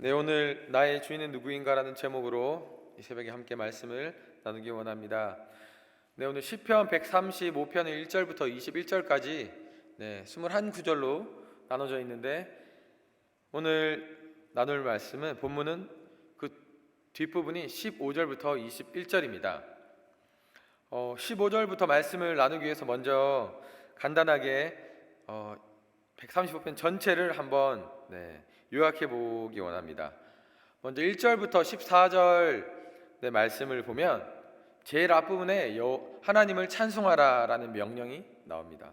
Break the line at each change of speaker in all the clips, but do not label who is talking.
네, 오늘 나의 주인은 누구인가라는 제목으로 이 새벽에 함께 말씀을 나누기 원합니다. 네, 오늘 시편 135편의 1절부터 21절까지 21구절로 나눠져 있는데, 오늘 나눌 말씀은 본문은 그 뒷부분이 15절부터 21절입니다. 15절부터 말씀을 나누기 위해서 먼저 간단하게 135편 전체를 한번 요약해 보기 원합니다. 먼저 1절부터 14절 말씀을 보면 제일 앞부분에 하나님을 찬송하라라는 명령이 나옵니다.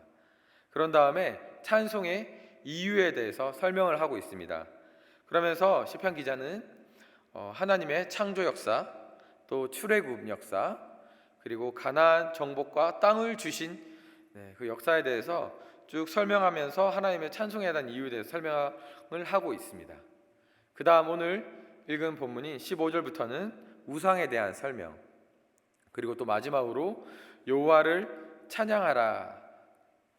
그런 다음에 찬송의 이유에 대해서 설명을 하고 있습니다. 그러면서 시편 기자는 하나님의 창조 역사, 또 출애굽 역사, 그리고 가나안 정복과 땅을 주신 그 역사에 대해서 쭉 설명하면서 하나님의 찬송에 대한 이유에 대해서 설명을 하고 있습니다. 그 다음 오늘 읽은 본문인 15절부터는 우상에 대한 설명, 그리고 또 마지막으로 여호와를 찬양하라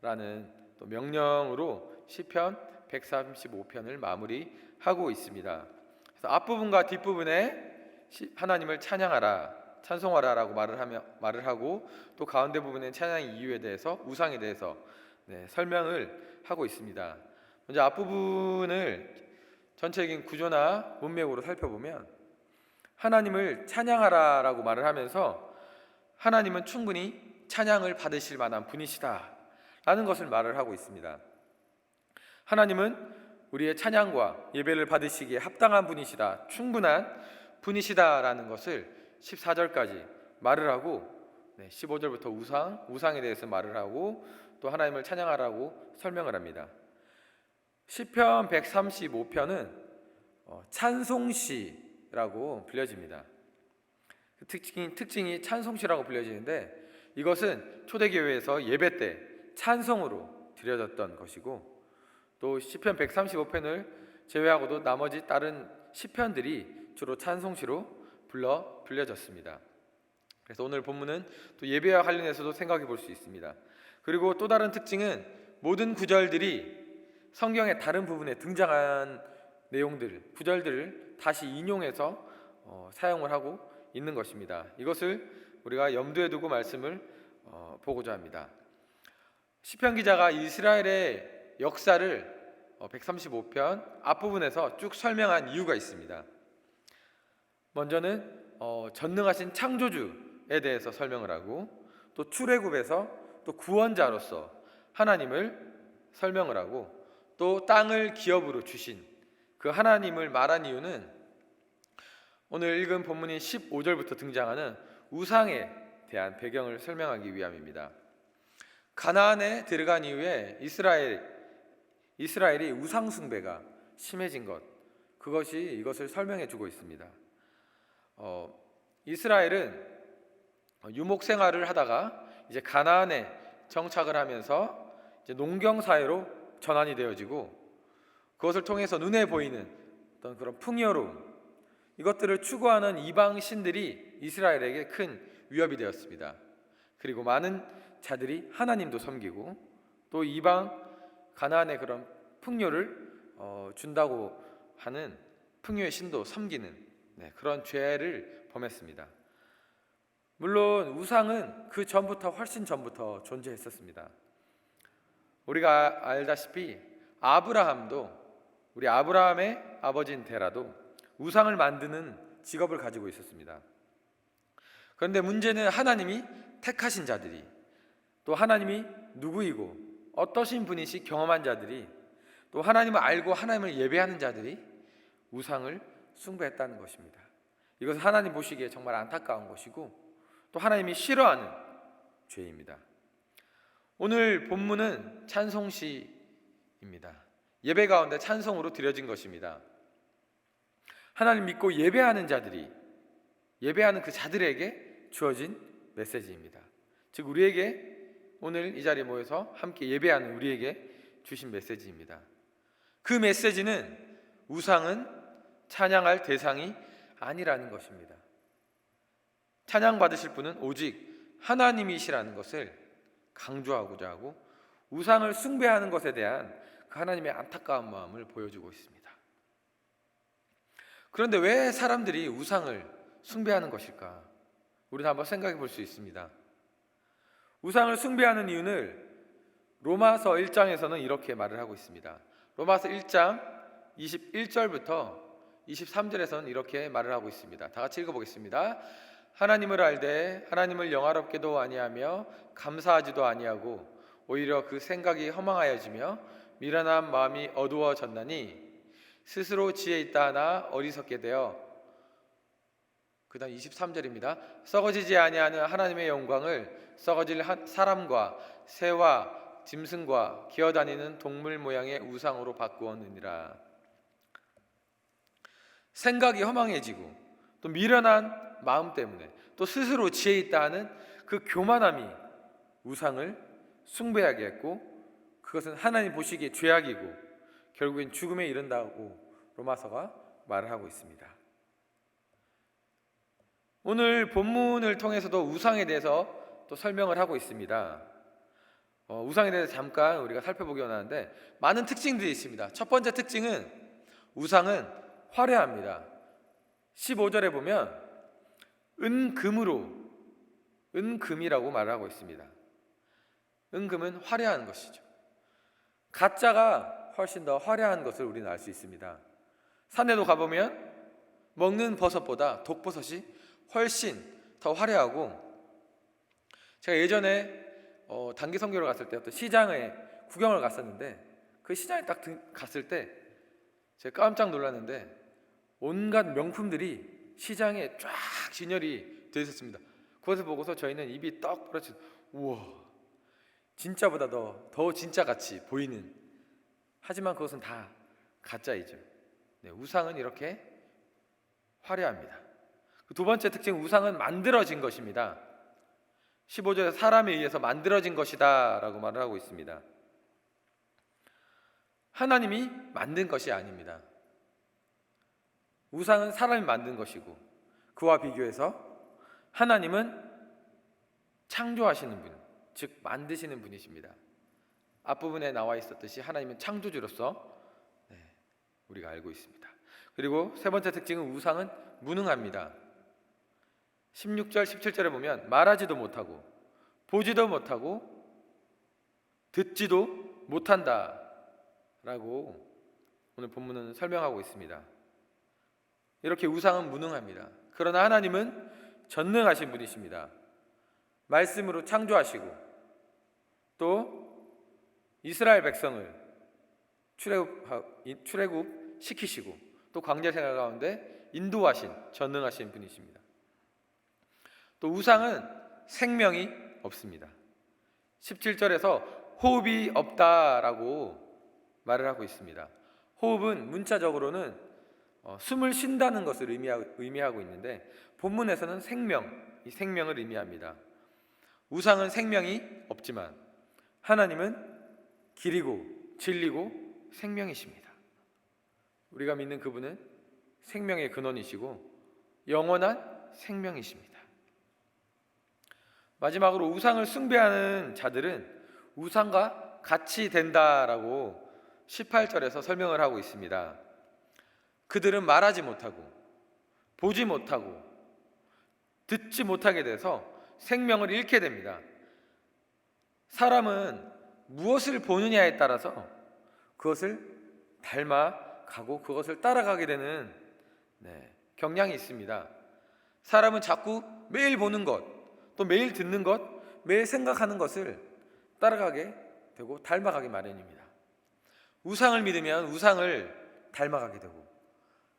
라는 또 명령으로 시편 135편을 마무리하고 있습니다. 그래서 앞부분과 뒷부분에 하나님을 찬양하라, 찬송하라 라고 말을 하고, 또 가운데 부분에 찬양의 이유에 대해서, 우상에 대해서 설명을 하고 있습니다. 먼저 앞부분을 전체적인 구조나 문맥으로 살펴보면 하나님을 찬양하라 라고 말을 하면서 하나님은 충분히 찬양을 받으실 만한 분이시다 라는 것을 말을 하고 있습니다. 하나님은 우리의 찬양과 예배를 받으시기에 합당한 분이시다, 충분한 분이시다 라는 것을 14절까지 말을 하고, 15절부터 우상에 대해서 말을 하고, 또 하나님을 찬양하라고 설명을 합니다. 시편 135편은 찬송시라고 불려집니다. 특징이 찬송시라고 불려지는데, 이것은 초대교회에서 예배 때 찬송으로 드려졌던 것이고, 또 시편 135편을 제외하고도 나머지 다른 시편들이 주로 찬송시로 불려졌습니다. 그래서 오늘 본문은 또 예배와 관련해서도 생각해 볼 수 있습니다. 그리고 또 다른 특징은 모든 구절들이 성경의 다른 부분에 등장한 내용들, 구절들을 다시 인용해서 사용을 하고 있는 것입니다. 이것을 우리가 염두에 두고 말씀을 보고자 합니다. 시편 기자가 이스라엘의 역사를 135편 앞부분에서 쭉 설명한 이유가 있습니다. 먼저는 전능하신 창조주에 대해서 설명을 하고, 또 출애굽에서 또 구원자로서 하나님을 설명을 하고, 또 땅을 기업으로 주신 그 하나님을 말한 이유는 오늘 읽은 본문인 15절부터 등장하는 우상에 대한 배경을 설명하기 위함입니다. 가나안에 들어간 이후에 이스라엘이 우상 숭배가 심해진 것, 이것을 설명해 주고 있습니다. 이스라엘은 유목 생활을 하다가 이제 가나안에 정착을 하면서 이제 농경 사회로 전환이 되어지고, 그것을 통해서 눈에 보이는 어떤 그런 풍요로움, 이것들을 추구하는 이방 신들이 이스라엘에게 큰 위협이 되었습니다. 그리고 많은 자들이 하나님도 섬기고, 또 이방 가나안의 그런 풍요를 준다고 하는 풍요의 신도 섬기는 그런 죄를 범했습니다. 물론 우상은 그 전부터, 훨씬 전부터 존재했었습니다. 우리가 알다시피 우리 아브라함의 아버지인 데라도 우상을 만드는 직업을 가지고 있었습니다. 그런데 문제는 하나님이 택하신 자들이, 또 하나님이 누구이고 어떠신 분이시 경험한 자들이, 또 하나님을 알고 하나님을 예배하는 자들이 우상을 숭배했다는 것입니다. 이것은 하나님 보시기에 정말 안타까운 것이고, 또 하나님이 싫어하는 죄입니다. 오늘 본문은 찬송시입니다. 예배 가운데 찬송으로 드려진 것입니다. 하나님 믿고 예배하는 그 자들에게 주어진 메시지입니다. 즉 우리에게, 오늘 이 자리에 모여서 함께 예배하는 우리에게 주신 메시지입니다. 그 메시지는 우상은 찬양할 대상이 아니라는 것입니다. 찬양받으실 분은 오직 하나님이시라는 것을 강조하고자 하고, 우상을 숭배하는 것에 대한 그 하나님의 안타까운 마음을 보여주고 있습니다. 그런데 왜 사람들이 우상을 숭배하는 것일까? 우리는 한번 생각해 볼 수 있습니다. 우상을 숭배하는 이유는 로마서 1장에서는 이렇게 말을 하고 있습니다. 로마서 1장 21절부터 23절에서는 이렇게 말을 하고 있습니다. 다 같이 읽어보겠습니다. 하나님을 알되 하나님을 영화롭게도 아니하며 감사하지도 아니하고 오히려 그 생각이 허망하여지며 미련한 마음이 어두워졌나니 스스로 지혜 있다 하나 어리석게 되어, 그 다음 23절입니다. 썩어지지 아니하는 하나님의 영광을 썩어질 사람과 새와 짐승과 기어다니는 동물 모양의 우상으로 바꾸었느니라. 생각이 허망해지고 또 미련한 마음 때문에 또 스스로 지혜 있다 하는 그 교만함이 우상을 숭배하게 했고, 그것은 하나님 보시기에 죄악이고 결국엔 죽음에 이른다고 로마서가 말을 하고 있습니다. 오늘 본문을 통해서도 우상에 대해서 또 설명을 하고 있습니다. 우상에 대해서 잠깐 우리가 살펴보기 원하는데 많은 특징들이 있습니다. 첫 번째 특징은 우상은 화려합니다. 15절에 보면 은금이라고 말을 하고 있습니다. 은금은 화려한 것이죠. 가짜가 훨씬 더 화려한 것을 우리는 알 수 있습니다. 산에도 가보면 먹는 버섯보다 독버섯이 훨씬 더 화려하고, 제가 예전에 단기 선교를 갔을 때 어떤 시장에 구경을 갔었는데 그 시장에 딱 갔을 때 제가 깜짝 놀랐는데 온갖 명품들이 시장에 쫙 진열이 되어 있었습니다. 그것을 보고서 저희는 입이 떡 벌어져, 우와, 진짜보다 더 진짜같이 보이는, 하지만 그것은 다 가짜이죠. 네, 우상은 이렇게 화려합니다. 두 번째 특징, 우상은 만들어진 것입니다. 15절에 사람에 의해서 만들어진 것이다 라고 말을 하고 있습니다. 하나님이 만든 것이 아닙니다. 우상은 사람이 만든 것이고, 그와 비교해서 하나님은 창조하시는 분, 즉 만드시는 분이십니다. 앞부분에 나와 있었듯이 하나님은 창조주로서 우리가 알고 있습니다. 그리고 세 번째 특징은 우상은 무능합니다. 16절 17절에 보면 말하지도 못하고 보지도 못하고 듣지도 못한다 라고 오늘 본문은 설명하고 있습니다. 이렇게 우상은 무능합니다. 그러나 하나님은 전능하신 분이십니다. 말씀으로 창조하시고 또 이스라엘 백성을 출애굽 시키시고 또 광야 생활 가운데 인도하신 전능하신 분이십니다. 또 우상은 생명이 없습니다. 17절에서 호흡이 없다라고 말을 하고 있습니다. 호흡은 문자적으로는 숨을 쉰다는 것을 의미하고 있는데 본문에서는 이 생명을 의미합니다. 우상은 생명이 없지만 하나님은 길이고 진리고 생명이십니다. 우리가 믿는 그분은 생명의 근원이시고 영원한 생명이십니다. 마지막으로 우상을 숭배하는 자들은 우상과 같이 된다라고 18절에서 설명을 하고 있습니다. 그들은 말하지 못하고 보지 못하고 듣지 못하게 돼서 생명을 잃게 됩니다. 사람은 무엇을 보느냐에 따라서 그것을 닮아가고 그것을 따라가게 되는 경향이 있습니다. 사람은 자꾸 매일 보는 것, 또 매일 듣는 것, 매일 생각하는 것을 따라가게 되고 닮아가기 마련입니다. 우상을 믿으면 우상을 닮아가게 되고,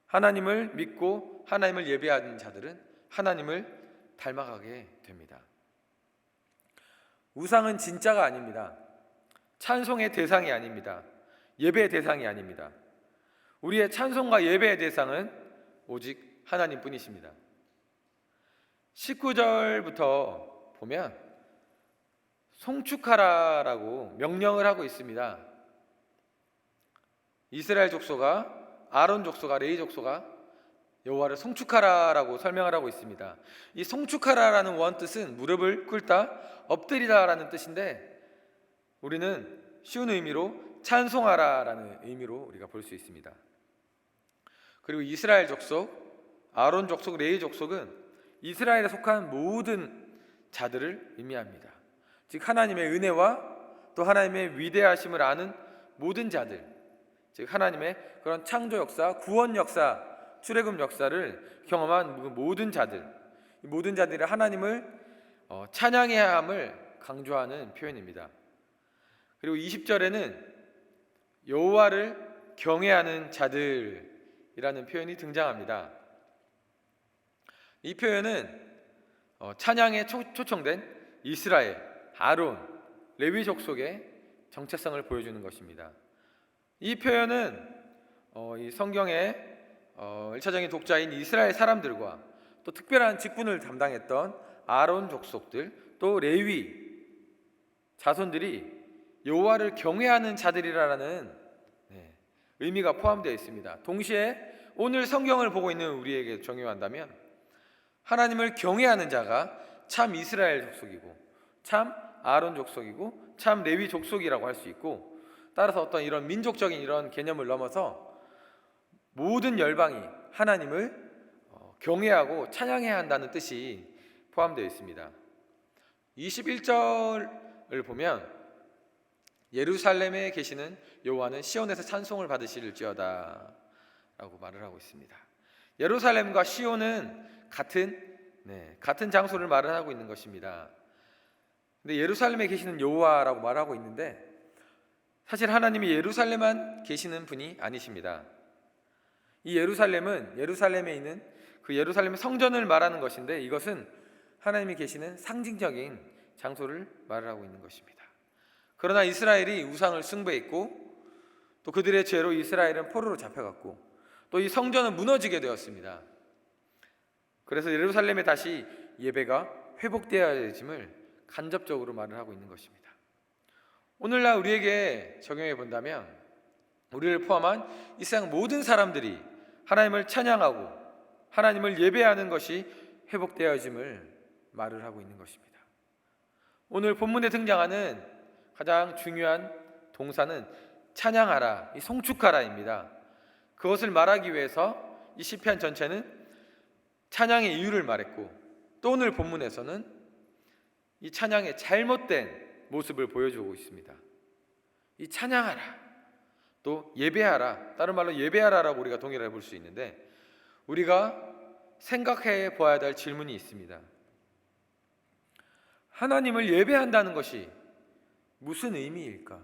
하나님을 믿고 하나님을 예배하는 자들은 하나님을 닮아가게 됩니다. 우상은 진짜가 아닙니다. 찬송의 대상이 아닙니다. 예배의 대상이 아닙니다. 우리의 찬송과 예배의 대상은 오직 하나님뿐이십니다. 19절부터 보면 송축하라라고 명령을 하고 있습니다. 이스라엘 족속아, 아론 족속아, 레위 족속아 여호와를 송축하라라고 설명을 하고 있습니다. 이 송축하라라는 원뜻은 무릎을 꿇다, 엎드리다라는 뜻인데 우리는 쉬운 의미로 찬송하라라는 의미로 우리가 볼 수 있습니다. 그리고 이스라엘 족속, 아론 족속, 레위 족속은 이스라엘에 속한 모든 자들을 의미합니다. 즉 하나님의 은혜와 또 하나님의 위대하심을 아는 모든 자들, 즉 하나님의 그런 창조 역사, 구원 역사, 출애굽 역사를 경험한 모든 자들, 이 모든 자들이 하나님을 찬양해야 함을 강조하는 표현입니다. 그리고 20절에는 여호와를 경외하는 자들이라는 표현이 등장합니다. 이 표현은 찬양에 초청된 이스라엘, 아론, 레위 족속의 정체성을 보여주는 것입니다. 이 표현은 이 성경의 1차적인 독자인 이스라엘 사람들과 또 특별한 직분을 담당했던 아론 족속들, 또 레위 자손들이 여호와를 경외하는 자들이라는 의미가 포함되어 있습니다. 동시에 오늘 성경을 보고 있는 우리에게 적용한다면 하나님을 경외하는 자가 참 이스라엘 족속이고 참 아론 족속이고 참 레위 족속이라고 할 수 있고, 따라서 어떤 이런 민족적인 이런 개념을 넘어서 모든 열방이 하나님을 경외하고 찬양해야 한다는 뜻이 포함되어 있습니다. 21절을 보면 예루살렘에 계시는 여호와는 시온에서 찬송을 받으실지어다 라고 말을 하고 있습니다. 예루살렘과 시온은 같은 장소를 말을 하고 있는 것입니다. 근데 예루살렘에 계시는 여호와라고 말하고 있는데 사실 하나님이 예루살렘만 계시는 분이 아니십니다. 이 예루살렘은 예루살렘에 있는 그 예루살렘 성전을 말하는 것인데, 이것은 하나님이 계시는 상징적인 장소를 말을 하고 있는 것입니다. 그러나 이스라엘이 우상을 숭배했고 또 그들의 죄로 이스라엘은 포로로 잡혀갔고 또 이 성전은 무너지게 되었습니다. 그래서 예루살렘에 다시 예배가 회복되어야 함을 간접적으로 말을 하고 있는 것입니다. 오늘날 우리에게 적용해 본다면 우리를 포함한 이 세상 모든 사람들이 하나님을 찬양하고 하나님을 예배하는 것이 회복되어야 함을 말을 하고 있는 것입니다. 오늘 본문에 등장하는 가장 중요한 동사는 찬양하라, 이 송축하라입니다. 그것을 말하기 위해서 이 시편 전체는 찬양의 이유를 말했고, 또 오늘 본문에서는 이 찬양의 잘못된 모습을 보여주고 있습니다. 이 찬양하라, 또 예배하라, 다른 말로 예배하라라고 우리가 동일하게 볼 수 있는데, 우리가 생각해 보아야 될 질문이 있습니다. 하나님을 예배한다는 것이 무슨 의미일까?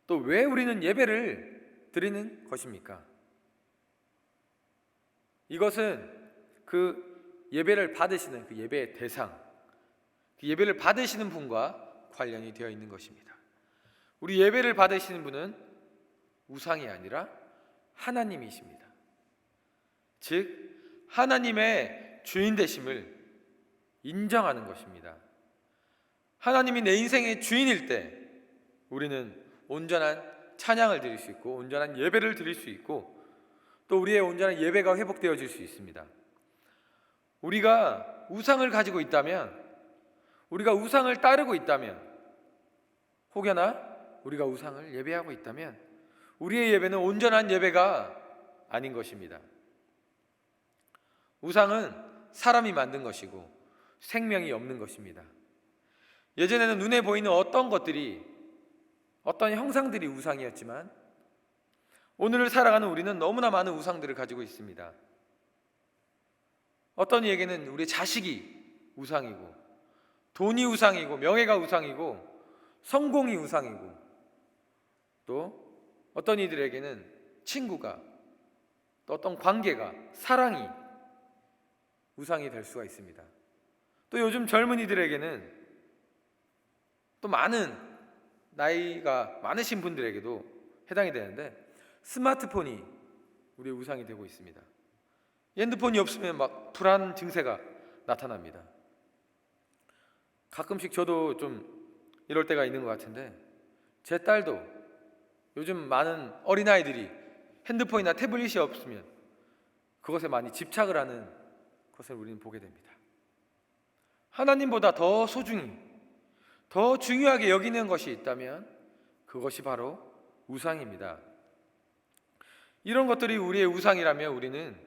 또 왜 우리는 예배를 드리는 것입니까? 이것은 그 예배를 받으시는 그 예배의 대상, 그 예배를 받으시는 분과 관련이 되어 있는 것입니다. 우리 예배를 받으시는 분은 우상이 아니라 하나님이십니다. 즉 하나님의 주인 되심을 인정하는 것입니다. 하나님이 내 인생의 주인일 때 우리는 온전한 찬양을 드릴 수 있고 온전한 예배를 드릴 수 있고 또 우리의 온전한 예배가 회복되어질 수 있습니다. 우리가 우상을 가지고 있다면, 우리가 우상을 따르고 있다면, 혹여나 우리가 우상을 예배하고 있다면 우리의 예배는 온전한 예배가 아닌 것입니다. 우상은 사람이 만든 것이고 생명이 없는 것입니다. 예전에는 눈에 보이는 어떤 것들이, 어떤 형상들이 우상이었지만 오늘을 살아가는 우리는 너무나 많은 우상들을 가지고 있습니다. 어떤 이에게는 우리 자식이 우상이고, 돈이 우상이고, 명예가 우상이고, 성공이 우상이고, 또 어떤 이들에게는 친구가, 또 어떤 관계가, 사랑이 우상이 될 수가 있습니다. 또 요즘 젊은이들에게는, 또 많은 나이가 많으신 분들에게도 해당이 되는데 스마트폰이 우리의 우상이 되고 있습니다. 핸드폰이 없으면 막 불안 증세가 나타납니다. 가끔씩 저도 좀 이럴 때가 있는 것 같은데, 제 딸도 요즘 많은 어린아이들이 핸드폰이나 태블릿이 없으면 그것에 많이 집착을 하는 것을 우리는 보게 됩니다. 하나님보다 더 소중히, 더 중요하게 여기는 것이 있다면 그것이 바로 우상입니다. 이런 것들이 우리의 우상이라면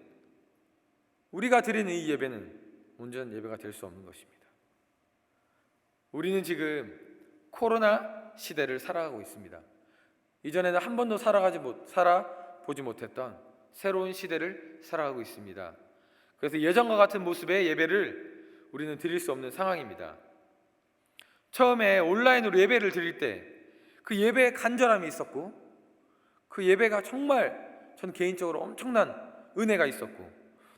우리가 드리는 이 예배는 온전한 예배가 될 수 없는 것입니다. 우리는 지금 코로나 시대를 살아가고 있습니다. 이전에는 한 번도 살아보지 못했던 새로운 시대를 살아가고 있습니다. 그래서 예전과 같은 모습의 예배를 우리는 드릴 수 없는 상황입니다. 처음에 온라인으로 예배를 드릴 때 그 예배에 간절함이 있었고, 그 예배가 정말 전 개인적으로 엄청난 은혜가 있었고,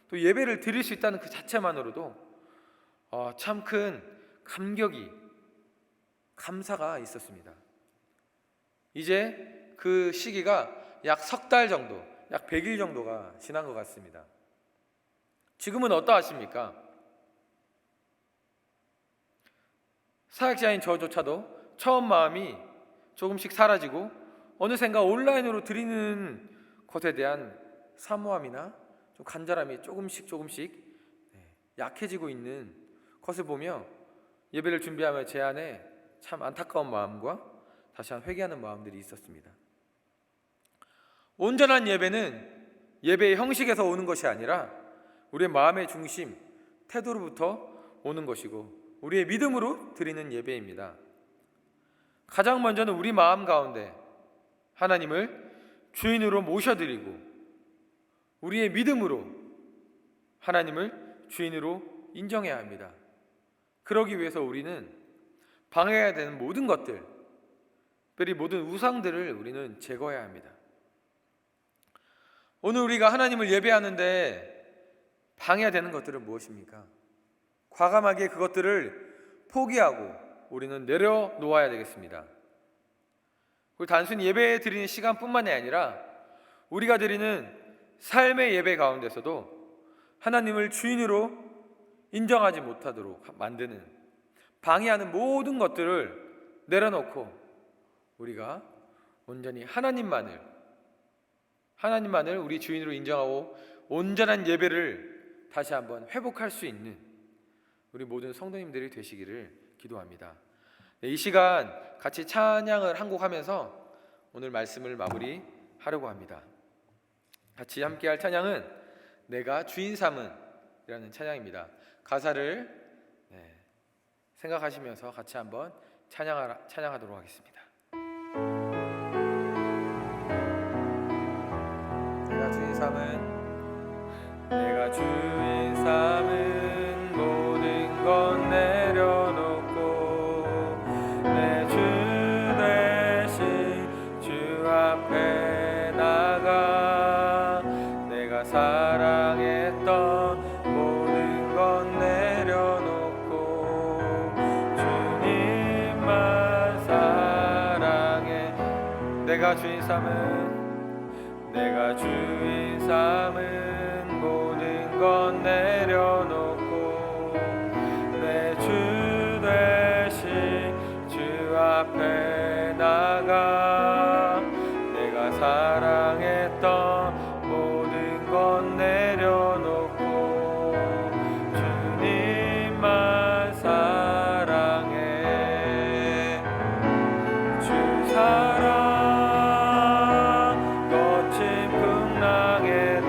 또 예배를 드릴 수 있다는 그 자체만으로도 참 큰 감격이, 감사가 있었습니다. 이제 그 시기가 약 석 달 정도, 약 100일 정도가 지난 것 같습니다. 지금은 어떠하십니까? 사역자인 저조차도 처음 마음이 조금씩 사라지고 어느샌가 온라인으로 드리는 것에 대한 사모함이나 좀 간절함이 조금씩 약해지고 있는 것을 보며 예배를 준비하며 제 안에 참 안타까운 마음과 다시 한번 회개하는 마음들이 있었습니다. 온전한 예배는 예배의 형식에서 오는 것이 아니라 우리의 마음의 중심, 태도로부터 오는 것이고 우리의 믿음으로 드리는 예배입니다. 가장 먼저는 우리 마음 가운데 하나님을 주인으로 모셔드리고 우리의 믿음으로 하나님을 주인으로 인정해야 합니다. 그러기 위해서 우리는 방해해야 되는 모든 것들, 특별히 모든 우상들을 우리는 제거해야 합니다. 오늘 우리가 하나님을 예배하는데 방해해야 되는 것들은 무엇입니까? 과감하게 그것들을 포기하고 우리는 내려놓아야 되겠습니다. 그리고 단순히 예배 드리는 시간뿐만이 아니라 우리가 드리는 삶의 예배 가운데서도 하나님을 주인으로 인정하지 못하도록 만드는, 방해하는 모든 것들을 내려놓고 우리가 온전히 하나님만을 우리 주인으로 인정하고 온전한 예배를 다시 한번 회복할 수 있는 우리 모든 성도님들이 되시기를 기도합니다. 이 시간 같이 찬양을 한 곡 하면서 오늘 말씀을 마무리하려고 합니다. 같이 함께 할 찬양은 내가 주인 삼은 이라는 찬양입니다. 가사를 생각하시면서 같이 한번 찬양하도록 하겠습니다. 내가 주인 삼은 모든 건 내려놓고 내 주 대신 주 앞에 나가 내가 사랑했던 모든 건 내려놓고 주님만 사랑해. 내가 주인 삼은 모든 건 내려놓고 내 주 대신 주 앞에 나가 내가 사랑했던 모든 건 내려놓고 주님만 사랑해. 주 사랑 거친 풍랑에도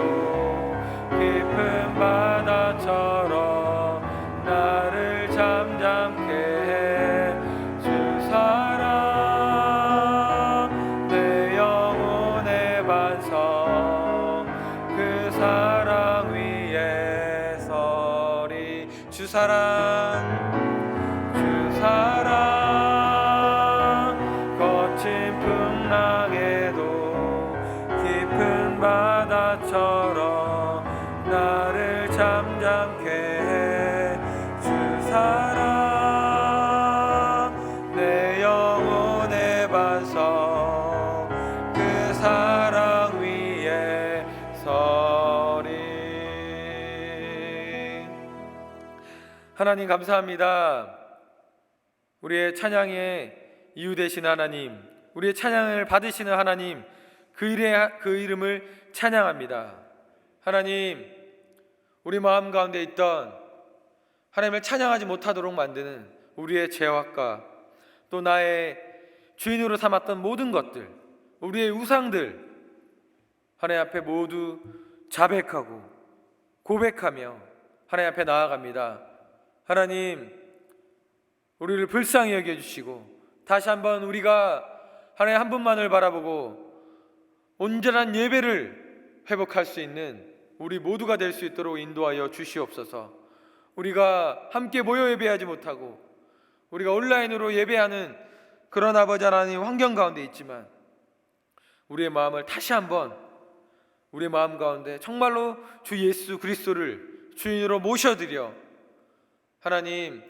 깊은 바다처럼 나를 잠잠케 해. 주 사랑 내 영혼의 반성 그 사랑 위에 서리. 주 사랑 거친 풍랑에도 깊은 바다처럼 나를 잠잠케 해. 주 사랑 내 영혼의 반성 그 사랑 위에 서리. 하나님 감사합니다. 우리의 찬양의 이유 되신 하나님, 우리의 찬양을 받으시는 하나님, 그 이름을 찬양합니다. 하나님, 우리 마음 가운데 있던 하나님을 찬양하지 못하도록 만드는 우리의 죄악과 또 나의 주인으로 삼았던 모든 것들, 우리의 우상들, 하나님 앞에 모두 자백하고 고백하며 하나님 앞에 나아갑니다. 하나님, 우리를 불쌍히 여겨주시고 다시 한번 우리가 하나님 한 분만을 바라보고 온전한 예배를 회복할 수 있는 우리 모두가 될 수 있도록 인도하여 주시옵소서. 우리가 함께 모여 예배하지 못하고 우리가 온라인으로 예배하는 그런 아버지 하나님 환경 가운데 있지만 우리의 마음을 다시 한번 우리의 마음 가운데 정말로 주 예수 그리스도를 주인으로 모셔드려 하나님,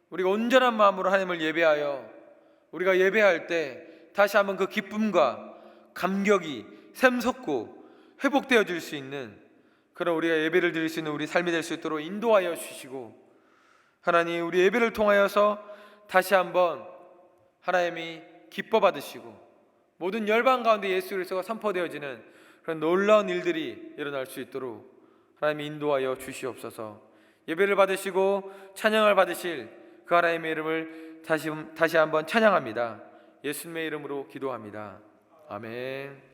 우리가 온전한 마음으로 하나님을 예배하여 우리가 예배할 때 다시 한번 그 기쁨과 감격이 샘솟고 회복되어질 수 있는 그런 우리가 예배를 드릴 수 있는 우리 삶이 될 수 있도록 인도하여 주시고, 하나님, 우리 예배를 통하여서 다시 한번 하나님이 기뻐 받으시고 모든 열방 가운데 예수 그리스도가 선포되어지는 그런 놀라운 일들이 일어날 수 있도록 하나님이 인도하여 주시옵소서. 예배를 받으시고 찬양을 받으실 그 하나님의 이름을 다시 한번 찬양합니다. 예수님의 이름으로 기도합니다. 아멘.